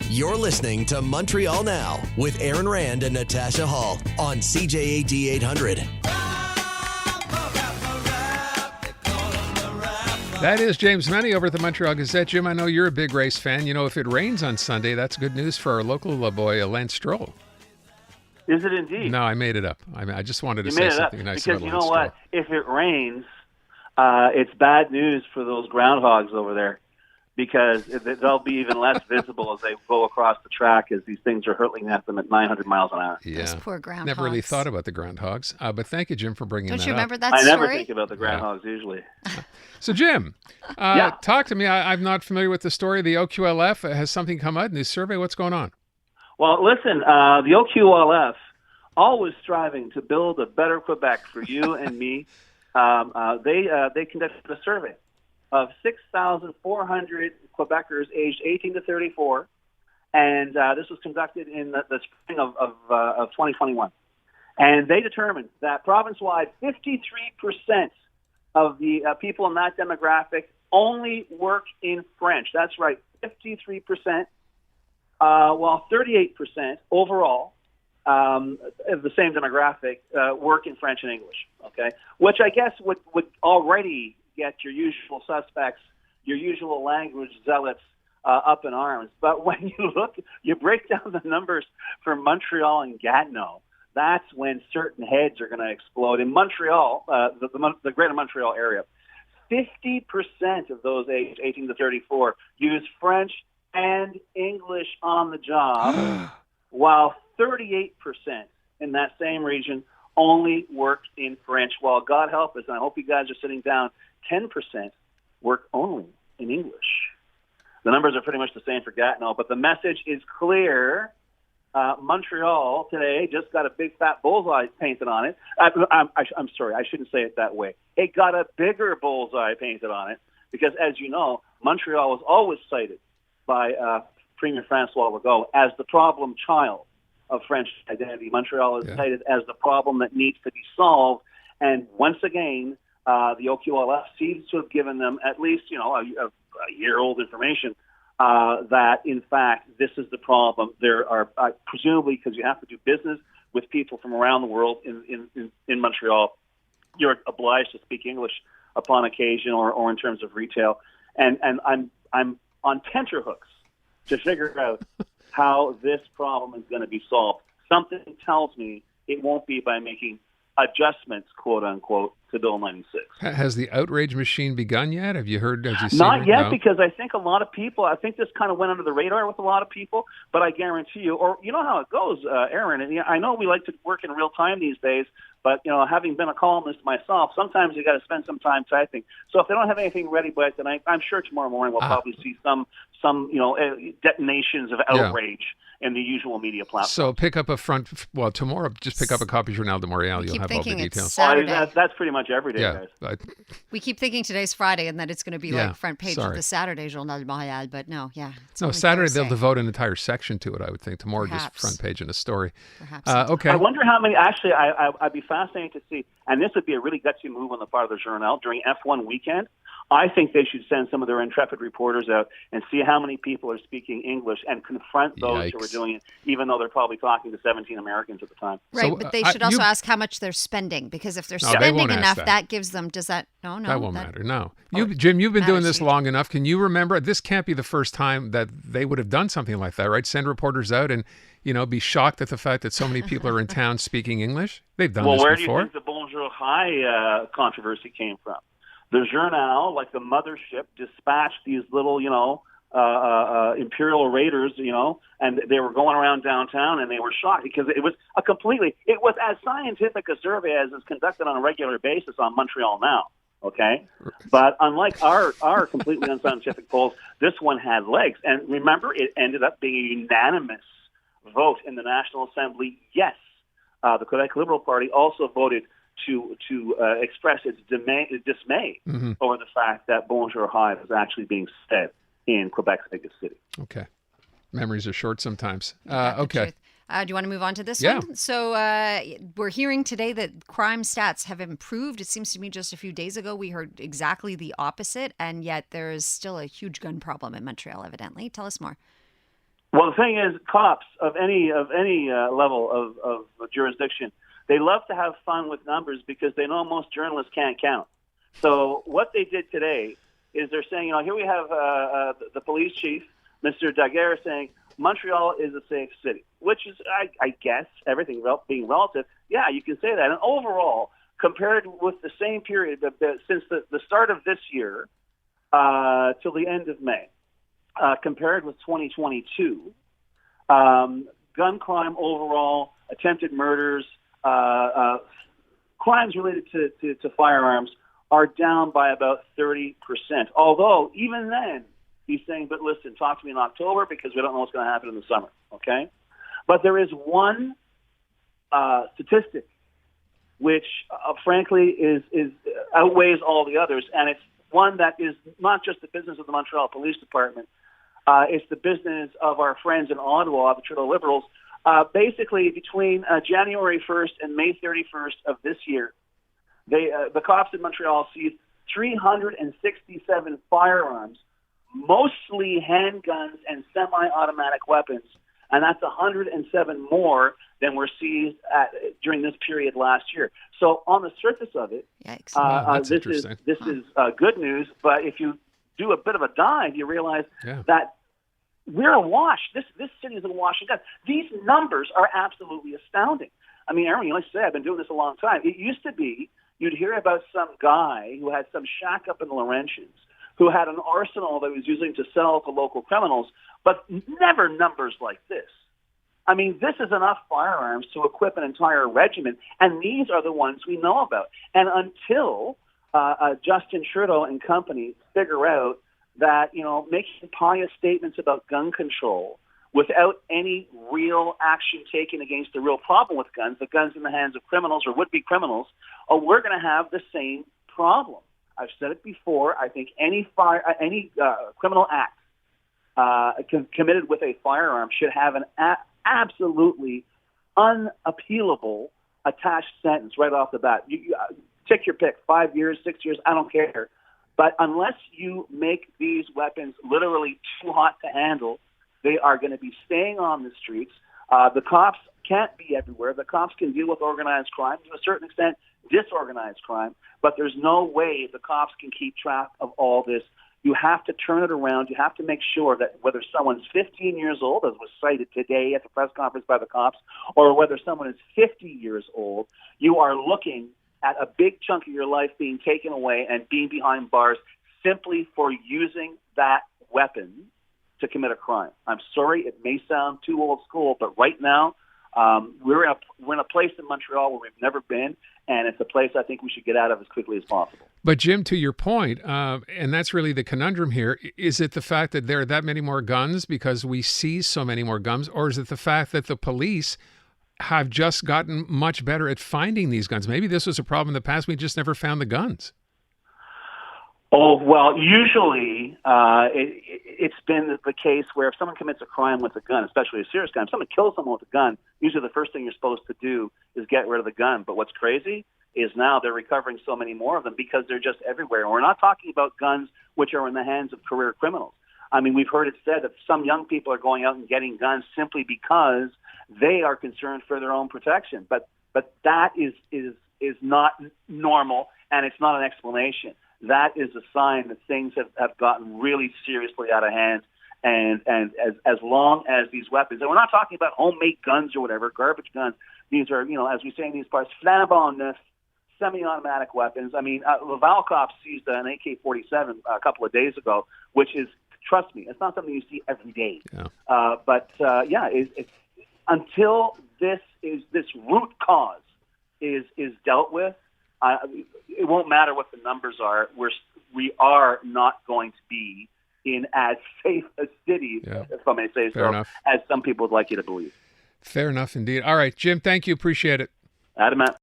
You're listening to Montreal Now with Aaron Rand and Natasha Hall on CJAD 800. That is James Mennie over at the Montreal Gazette. Jim, I know you're a big race fan. You know, if it rains on Sunday, that's good news for our local boy, Lance Stroll. Is it indeed? No, I made it up. I just wanted to say something nice about Lance Stroll. Because you know what? If it rains, it's bad news for those groundhogs over there, because they'll be even less visible as they go across the track as these things are hurtling at them at 900 miles an hour. Yeah. Those poor groundhogs. Never really thought about the groundhogs, but thank you, Jim, for bringing that up. Don't you remember that I story? never think about the groundhogs usually. So, Jim, Yeah. talk to me. I'm not familiar with the story. The OQLF, has something come out in this survey? What's going on? Well, listen, the OQLF, always striving to build a better Quebec for you and me, they conducted a survey of 6,400 Quebecers aged 18 to 34, and this was conducted in the spring of 2021. And they determined that province-wide, 53% of the people in that demographic only work in French. That's right, 53%, while 38% overall of the same demographic work in French and English, okay? Which I guess would already get your usual suspects, your usual language zealots up in arms. But when you break down the numbers for Montreal and Gatineau, that's when certain heads are going to explode. In Montreal, the greater Montreal area, 50% of those aged 18 to 34 use French and English on the job, while 38% in that same region only work in French. While God help us, and I hope you guys are sitting down, 10% work only in English. The numbers are pretty much the same for Gatineau, but the message is clear. Montreal today just got a big fat bullseye painted on it. I'm sorry, I shouldn't say it that way. It got a bigger bullseye painted on it because, as you know, Montreal was always cited by Premier Francois Legault as the problem child of French identity. Montreal is cited as the problem that needs to be solved. And once again, the OQLF seems to have given them at least, a year-old information that, in fact, this is the problem. There are, presumably, because you have to do business with people from around the world in Montreal, you're obliged to speak English upon occasion or in terms of retail. And I'm on tenterhooks to figure out how this problem is going to be solved. Something tells me it won't be by making adjustments, quote unquote, to Bill 96. Has the outrage machine begun yet? Have you heard? Have you seen Not it? yet, No? because I think a lot of people, I think this kind of went under the radar with a lot of people, but I guarantee you, or you know how it goes, Aaron, and I know we like to work in real time these days, but, having been a columnist myself, sometimes you got to spend some time typing. So if they don't have anything ready by tonight, I'm sure tomorrow morning we'll probably see some detonations of outrage in the usual media platforms. So pick up tomorrow, just pick up a copy of Journal de Montréal. You'll have all the details. That's pretty much every day, guys. We keep thinking today's Friday and that it's going to be like front page of the Saturday Journal de Montréal, but no, Saturday Thursday. they'll devote an entire section to it, I would think. Tomorrow, just front page in a story. Perhaps. Okay. I wonder how many, actually, I'd be fascinated to see, and this would be a really gutsy move on the part of the Journal during F1 weekend. I think they should send some of their intrepid reporters out and see how many people are speaking English and confront those who are doing it, even though they're probably talking to 17 Americans at the time. Right, but they should also ask how much they're spending, because if they're spending enough, that gives them, that won't matter, no. Jim, you've been doing this long enough. Can you remember, this can't be the first time that they would have done something like that, right? Send reporters out and, be shocked at the fact that so many people are in town speaking English? They've done this before. Well, where do you think the Bonjour High controversy came from? The Journal, like the mothership, dispatched these little, imperial raiders, and they were going around downtown, and they were shocked because it was as scientific a survey as is conducted on a regular basis on Montreal Now. Okay, but unlike our completely unscientific polls, this one had legs, and remember, it ended up being a unanimous vote in the National Assembly. Yes, the Quebec Liberal Party also voted to express its dismay over the fact that Bonjour High was actually being said in Quebec's biggest city. Okay. Memories are short sometimes. Okay. Do you want to move on to this one? Yeah. So we're hearing today that crime stats have improved. It seems to me just a few days ago we heard exactly the opposite, and yet there is still a huge gun problem in Montreal, evidently. Tell us more. Well, the thing is, cops of any level of jurisdiction, they love to have fun with numbers because they know most journalists can't count. So what they did today is they're saying, here we have the police chief, Mr. Daguerre, saying Montreal is a safe city, which is, I guess, everything being relative. Yeah, you can say that. And overall, compared with the same period since the start of this year till the end of May, compared with 2022, gun crime overall, attempted murders, crimes related to firearms are down by about 30%. Although, even then, he's saying, but listen, talk to me in October because we don't know what's going to happen in the summer, okay? But there is one statistic which, frankly, is outweighs all the others, and it's one that is not just the business of the Montreal Police Department. It's the business of our friends in Ottawa, the Trudeau Liberals. Basically, between January 1st and May 31st of this year, the cops in Montreal seized 367 firearms, mostly handguns and semi-automatic weapons, and that's 107 more than were seized during this period last year. So on the surface of it, this is good news. But if you do a bit of a dive, you realize that we're awash. This city is awash in guns. These numbers are absolutely astounding. I mean, Aaron, like I say, I've been doing this a long time. It used to be you'd hear about some guy who had some shack up in the Laurentians who had an arsenal that he was using to sell to local criminals, but never numbers like this. I mean, this is enough firearms to equip an entire regiment, and these are the ones we know about. And until Justin Trudeau and company figure out that, making pious statements about gun control without any real action taken against the real problem with guns, the guns in the hands of criminals or would-be criminals, we're going to have the same problem. I've said it before. I think any criminal act committed with a firearm should have an absolutely unappealable attached sentence right off the bat. You take your pick, 5 years, 6 years, I don't care. But unless you make these weapons literally too hot to handle, they are going to be staying on the streets. The cops can't be everywhere. The cops can deal with organized crime, to a certain extent, disorganized crime, but there's no way the cops can keep track of all this. You have to turn it around. You have to make sure that whether someone's 15 years old, as was cited today at the press conference by the cops, or whether someone is 50 years old, you are looking at a big chunk of your life being taken away and being behind bars simply for using that weapon to commit a crime. I'm sorry, it may sound too old school, but right now we're in a place in Montreal where we've never been, and it's a place I think we should get out of as quickly as possible. But Jim, to your point, and that's really the conundrum here, is it the fact that there are that many more guns because we see so many more guns, or is it the fact that the police have just gotten much better at finding these guns? Maybe this was a problem in the past. We just never found the guns. Oh, well, usually it's been the case where if someone commits a crime with a gun, especially a serious crime, if someone kills someone with a gun, usually the first thing you're supposed to do is get rid of the gun. But what's crazy is now they're recovering so many more of them because they're just everywhere. And we're not talking about guns which are in the hands of career criminals. I mean, we've heard it said that some young people are going out and getting guns simply because they are concerned for their own protection. But that is not normal, and it's not an explanation. That is a sign that things have gotten really seriously out of hand. And as long as these weapons, and we're not talking about homemade guns or whatever, garbage guns. These are, as we say in these parts, flambant neuf, semi-automatic weapons. I mean, Laval cops seized an AK-47 a couple of days ago, which is, trust me, it's not something you see every day. Yeah. It's until this root cause is dealt with, it won't matter what the numbers are. We are not going to be in as safe a city, if I may say so, as some people would like you to believe. Fair enough indeed. All right, Jim, thank you. Appreciate it. Adam.